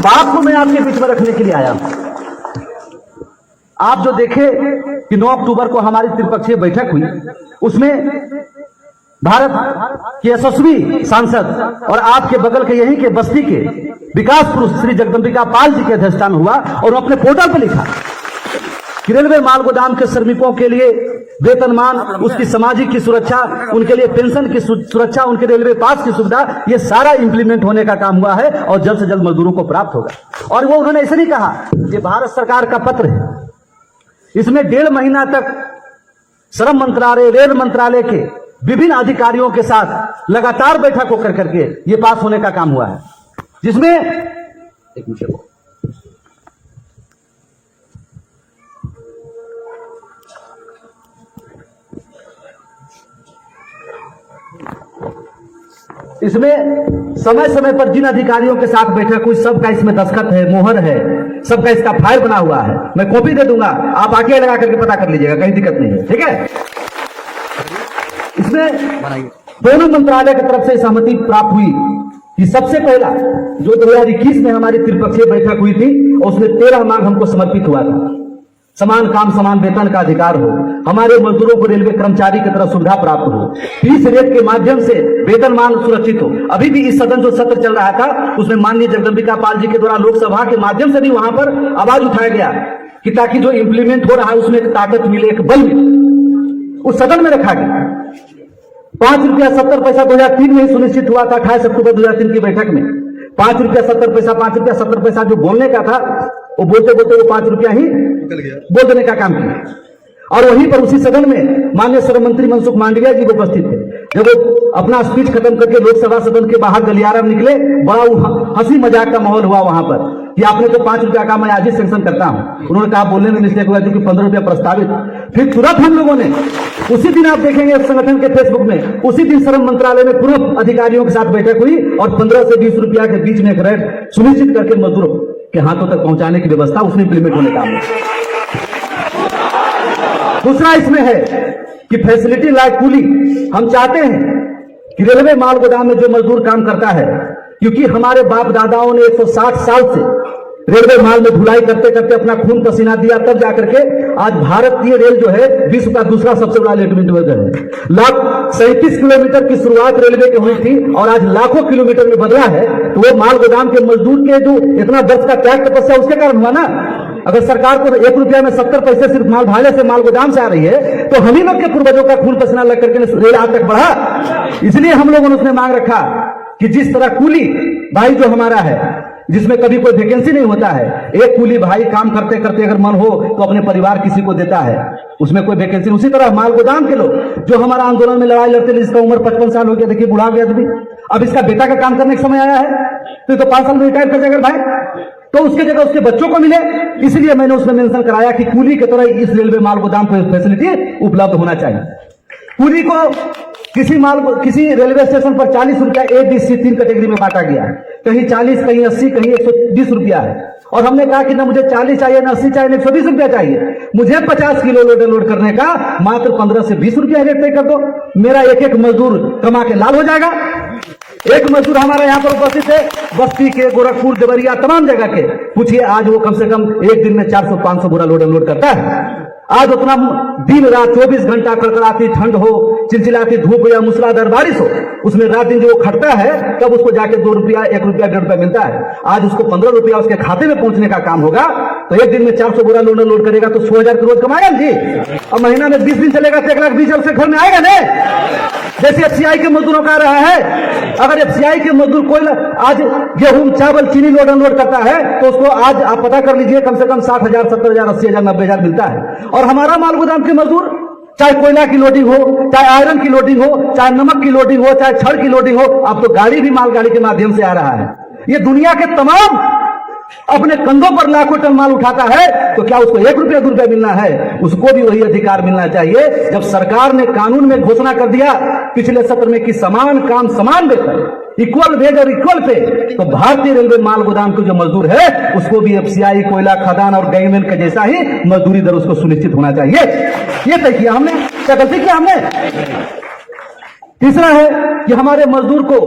बात को मैं आपके बीच में रखने के लिए आया हूं। आप जो देखे कि 9 अक्टूबर को हमारी त्रिपक्षीय बैठक हुई, उसमें भारत के यशस्वी सांसद और आपके बगल के यहीं के बस्ती के विकास पुरुष श्री जगदम्बिका पाल जी के अध्यक्षतान हुआ और अपने पोर्टल पर लिखा कि रेलवे माल गोदाम के श्रमिकों के लिए वेतनमान, उसकी सामाजिक की सुरक्षा, उनके लिए पेंशन की सुरक्षा, उनके रेलवे पास की सुविधा, ये सारा इंप्लीमेंट होने का काम हुआ है और जल्द से जल्द मजदूरों को प्राप्त होगा। और वो उन्होंने ऐसे नहीं कहा, ये भारत सरकार का पत्र है, इसमें 1.5 महीना तक श्रम मंत्रालय, रेल मंत्रालय के विभिन्न अधिकारियों के साथ लगातार बैठक होकर करके ये पास होने का काम हुआ है, जिसमें एक मिनट इसमें समय समय पर जिन अधिकारियों के साथ बैठक हुई सबका इसमें दस्तखत है, मोहर है, सबका इसका फाइल बना हुआ है। मैं कॉपी दे दूंगा, आप आगे लगा करके पता कर लीजिएगा, कहीं दिक्कत नहीं है, ठीक है। इसमें दोनों मंत्रालय की तरफ से सहमति प्राप्त हुई कि सबसे पहला जो 2021 में हमारी त्रिपक्षीय बैठक हुई थी, उसमें 13 मांग हमको समर्पित हुआ था। समान काम समान वेतन का अधिकार हो, हमारे मजदूरों को रेलवे कर्मचारी की तरह सुविधा प्राप्त हो, फीस रेट के माध्यम से वेतनमान सुरक्षित हो। अभी भी इस सदन जो सत्र चल रहा था उसमें माननीय जगदम्बिका पाल जी के द्वारा लोकसभा के माध्यम से भी वहां पर आवाज उठाया गया कि ताकि जो इंप्लीमेंट हो रहा है उसमें एक ताकत मिले, एक बल मिले, उस सदन में रखा गया। 5 रुपया 70 पैसा 2003 में ही सुनिश्चित हुआ था, 28 अक्टूबर 2003 की बैठक में 5 रुपया 70 पैसा, 5 रुपया 70 पैसा जो बोलने का था वो बोलते बोलते वो 5 रुपया ही बोल देने का काम किया। और वहीं पर उसी सदन में माननीय श्रम मंत्री मनसुख मांडविया जी उपस्थित थे। जब वो अपना स्पीच खत्म करके लोकसभा सदन के बाहर गलियारा में निकले, बड़ा हंसी मजाक का माहौल हुआ वहां पर कि आपने तो 5 रुपया का मैं आज ही सैंक्शन करता हूं। उन्होंने कहा बोलने में मिस्टेक हुआ क्योंकि 15 रुपया प्रस्तावित। फिर तुरंत हम लोगों ने उसी दिन, आप देखेंगे संगठन के फेसबुक में, उसी दिन श्रम मंत्रालय में पूर्व अधिकारियों के साथ बैठक हुई और 15 से 20 रुपया के बीच में एक रेट सुनिश्चित करके मजदूरों के हाथों तक पहुंचाने की व्यवस्था उसमें इंप्लीमेंट होने का। दूसरा इसमें है कि फैसिलिटी लाइक कूली, हम चाहते हैं कि रेलवे माल गोदाम में जो मजदूर काम करता है, क्योंकि हमारे बाप दादाओं ने 160 साल से रेलवे माल में ढुलाई करते करते अपना खून पसीना दिया, तब जाकर के आज भारतीय रेल जो है विश्व का दूसरा सबसे बड़ा रेलवे है। 37 किलोमीटर की शुरुआत रेलवे की हुई थी और आज लाखों किलोमीटर में बदला है। तो वो माल गोदाम के मजदूर के जो इतना वर्ष का त्याग तपस्या उसके कारण हुआ ना। अगर सरकार को 1 रुपया में 70 पैसे सिर्फ माल भाड़े से माल गोदाम से आ रही है, तो हम ही लोग के पूर्वजों का खून पसीना लग करके रेल आज तक बढ़ा। इसलिए हम लोगों ने उसमें मांग रखा कि जिस तरह कूली भाई जो हमारा है, जिसमें कभी कोई वैकेंसी नहीं होता है, एक कूली भाई काम करते करते अगर मन हो तो अपने परिवार किसी को देता है, उसमें कोई वैकेंसी। उसी तरह माल गोदाम के लोग जो हमारा आंदोलन में लड़ाई लड़ते, जिसका उम्र 55 साल हो गया, देखिए बुढ़ा गया आदमी, अब इसका बेटा का काम करने का समय आया है तो 5 साल में रिटायर कर जाएगा भाई, तो उसके जगह उसके बच्चों को मिले। इसलिए मैंने उसमें मेंशन कराया कि कूली की तरह इस रेलवे माल गोदाम को फैसिलिटी उपलब्ध होना चाहिए। कूली को किसी रेलवे स्टेशन पर 40 रुपया A, B, C 3 कैटेगरी में बांटा गया है, कहीं 40, कहीं 80, कहीं 120 रुपया है। और हमने कहा कि ना मुझे 40 चाहिए, ना 80 चाहिए, ना 120 रुपया चाहिए, मुझे 50 किलो लोड करने का मात्र 15 से 20 रुपया रेट तय कर दो। मेरा एक एक मजदूर कमा के लाल हो जाएगा। एक मजदूर हमारा यहाँ पर उपस्थित है, बस्ती के, गोरखपुर, देवरिया, तमाम जगह के, पूछिए आज वो कम से कम एक दिन में 400-500 बोरा लोड अनलोड करता है। आज उतना दिन रात 24 घंटा कड़कड़ाती ठंड हो, चिलचिलाती धूप या मूसलाधार बारिश हो, उसमें रात दिन जो वो खटता है तब उसको जाके 2 रुपया, 1 रुपया, 1.5 रुपया मिलता है। आज उसको 15 रुपया उसके खाते में पहुंचने का काम होगा तो एक दिन में 400 बोरा लोड करेगा तो 100,000 के रोज कमाएगा जी। और महीना में 20 दिन चलेगा तो 1,20,000 उसके घर में आएगा ना, जैसे FCI के मजदूरों का रहा है। अगर FCI के मजदूर कोई आज गेहूं, चावल, चीनी लोड अनलोड करता है तो उसको आज आप पता कर लीजिए कम से कम 60,000, 70,000, 80,000, 90,000 मिलता है। और हमारा माल गोदाम के मजदूर चाहे कोयला की लोडिंग हो, चाहे आयरन की लोडिंग हो, चाहे नमक की लोडिंग हो, चाहे छड़ की लोडिंग हो, अब तो गाड़ी भी मालगाड़ी के माध्यम से आ रहा है। ये दुनिया के तमाम अपने कंधों पर लाखों टन माल उठाता है, तो क्या उसको 1 रुपया 2 रुपया मिलना है? उसको भी वही अधिकार मिलना चाहिए। जब सरकार ने कानून में घोषणा कर दिया पिछले सत्र में कि समान काम समान वेतन, इक्वल वेज और इक्वल पे, तो भारतीय रेलवे माल गोदाम के जो मजदूर है उसको भी FCI, कोयला खदान और गैंगमैन के जैसा ही मजदूरी दर उसको सुनिश्चित होना चाहिए। ये तय किया हमने, क्या गलती किया हमने? तीसरा है कि हमारे मजदूर को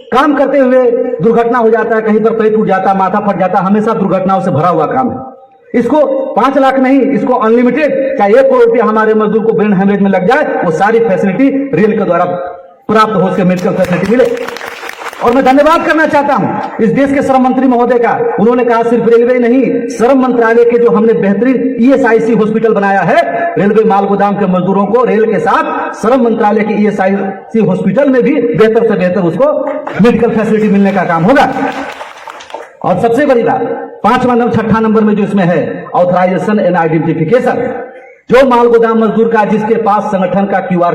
काम करते हुए दुर्घटना हो जाता है, कहीं पर पैर टूट जाता है, माथा फट जाता है, हमेशा दुर्घटनाओं से भरा हुआ काम है। इसको 5 लाख नहीं, इसको अनलिमिटेड चाहे 1 करोड़ रुपया हमारे मजदूर को ब्रेन हेमरेज में लग जाए, वो सारी फैसिलिटी रेल के द्वारा प्राप्त हो सके, मेडिकल फैसिलिटी मिले। और मैं धन्यवाद करना चाहता हूं इस देश के श्रम मंत्री महोदय का। उन्होंने कहा सिर्फ रेलवे नहीं, श्रम मंत्रालय के जो हमने बेहतरीन ईएसआईसी हॉस्पिटल बनाया है, रेलवे माल गोदाम के मजदूरों को रेल के साथ श्रम मंत्रालय की ईएसआईसी हॉस्पिटल में भी बेहतर से बेहतर उसको मेडिकल फैसिलिटी मिलने का काम होगा। और सबसे बड़ी बात 5वां नंबर 6ठा नंबर में जो इसमें है ऑथराइजेशन एंड आइडेंटिफिकेशन, जो माल गोदाम मजदूर का जिसके पास संगठन का क्यूआर